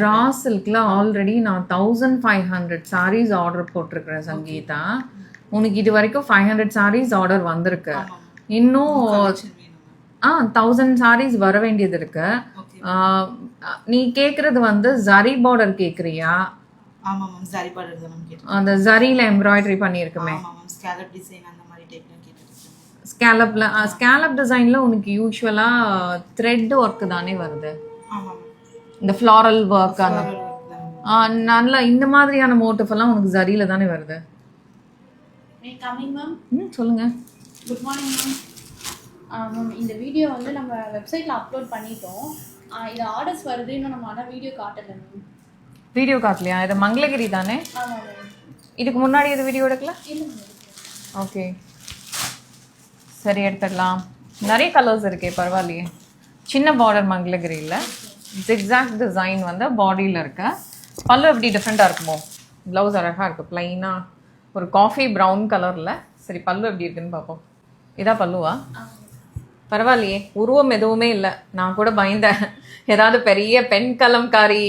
ரா சில்க்ல already நான் 1500 sarees order போட்டிருக்கிறேன் சங்கீதா. உனக்கு இது வரைக்கும் 500 sarees ஆர்டர் வந்திருக்கு. இன்னும் 1000 sarees வர வேண்டியது இருக்கு. நீ கேக்குறது வந்து ஜரி பார்டர் கேக்குறியா? ஆமா மேம், ஜரி பார்டர் தான் மேம் கேட்டேன். அந்த ஜரியில எம்ப்ராய்டரி பண்ணியிருக்குமே. ஆமா மேம், ஸ்கேலப் டிசைன் அந்த மாதிரி டைப்ல கேட்டிருக்கேன். ஸ்கேலப் டிசைன்ல உனக்கு யூசுவலா த்ரெட் ஒர்க் தானே வருது. ஆமா மேம், இந்த ஃப்ளாரல் ஒர்க் நல்ல இந்த மாதிரியான மோட்டிவ் எல்லாம் உனக்கு ஜரியில தானே வருது. சொல்லுங்க. Good morning ma'am. மேம் இந்த வீடியோ வந்து நம்ம வெப்சைட்ல அப்லோட் பண்ணிட்டோம். இது ஆர்டர்ஸ் வருது, இன்னும் நம்ம ஆனால் வீடியோ காட்டல மேம். வீடியோ காட்டலையா? இது மங்களகிரி தானே? ஆமாம் மேம். இதுக்கு முன்னாடி இது வீடியோ எடுக்கல? இல்லை மேம். ஓகே சரி, எடுத்துடலாம். நிறைய கலர்ஸ் இருக்கே, பரவாயில்லையே. சின்ன பார்டர் மங்களகிரியில் ஜிக்ஸாக் டிசைன் வந்து பாடியில் இருக்கு. பல்லு எப்படி டிஃப்ரெண்ட்டாக இருக்குமோ? ப்ளவுஸ் அழகாக இருக்குது, ப்ளைனாக ஒரு காஃபி ப்ரௌன் கலரில். சரி, பல்லு எப்படி இருக்குன்னு பார்ப்போம். இதான் பல்லுவா? பரவாயில்லையே, உருவம் எதுவுமே இல்லை. நான் கூட பயந்தேன் ஏதாவது பெரிய பெண் கலம்காரி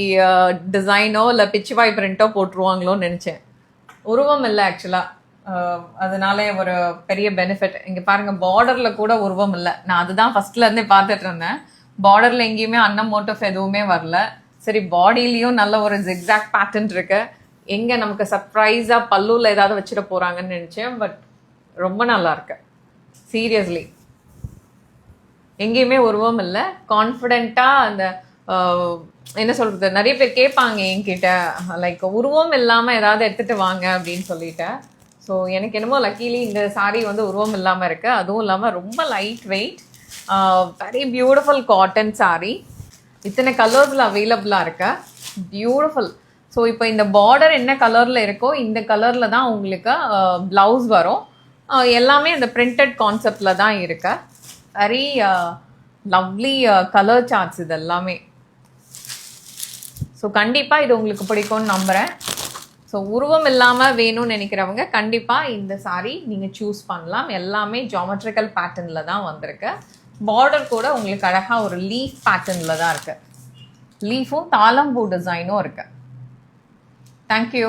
டிசைனோ இல்லை பிச்சுவாய் பிரிண்ட்டோ போட்டுருவாங்களோன்னு நினச்சேன். உருவம் இல்லை ஆக்சுவலாக. அதனால ஒரு பெரிய பெனிஃபிட். இங்கே பாருங்கள், பார்டரில் கூட உருவம் இல்லை. நான் அதுதான் ஃபஸ்ட்லேருந்தே பார்த்துட்டு இருந்தேன். பார்டரில் எங்கேயுமே அன்னம் மோட்டிவ் எதுவுமே வரல. சரி, பாடியிலையும் நல்ல ஒரு ஜிக்ஸாக் பேட்டர்ன் இருக்கு. எங்கே நமக்கு சர்ப்ரைஸாக பல்லுவில் ஏதாவது வச்சுட போகிறாங்கன்னு நினச்சேன். பட் ரொம்ப நல்லா இருக்கு, சீரியஸ்லி. எங்கேயுமே உருவம் இல்லை. கான்ஃபிடென்ட்டாக அந்த என்ன சொல்கிறது, நிறைய பேர் கேட்பாங்க என்கிட்ட, லைக் உருவம் இல்லாமல் ஏதாவது எடுத்துகிட்டு வாங்க அப்படின்னு சொல்லிட்டேன். ஸோ எனக்கு என்னமோ லக்கீலி இந்த சாரீ வந்து உருவம் இல்லாமல் இருக்கு. அதுவும் இல்லாமல் ரொம்ப light weight, very beautiful cotton sari. இத்தனை கலர்ஸில் அவைலபிளாக இருக்கு, பியூட்டிஃபுல். ஸோ இப்போ இந்த பார்டர் என்ன கலரில் இருக்கோ இந்த கலரில் தான் உங்களுக்கு ப்ளவுஸ் வரும். எல்லாமே அந்த பிரிண்டட் கான்செப்டில் தான் இருக்கு. வெரி லவ்லி கலர் சார்ட்ஸ் இது எல்லாமே. ஸோ கண்டிப்பாக இது உங்களுக்கு பிடிக்கும்னு நம்புகிறேன். ஸோ உருவம் இல்லாமல் வேணும்னு நினைக்கிறவங்க கண்டிப்பாக இந்த சாரீ நீங்கள் சூஸ் பண்ணலாம். எல்லாமே ஜாமெட்ரிக்கல் பேட்டர்னில் தான் வந்திருக்கு. பார்டர் கூட உங்களுக்கு அழகாக ஒரு லீஃப் பேட்டர்னில் தான் இருக்குது. லீஃபும் தாளம்பூ டிசைனும் இருக்குது. தேங்க்யூ.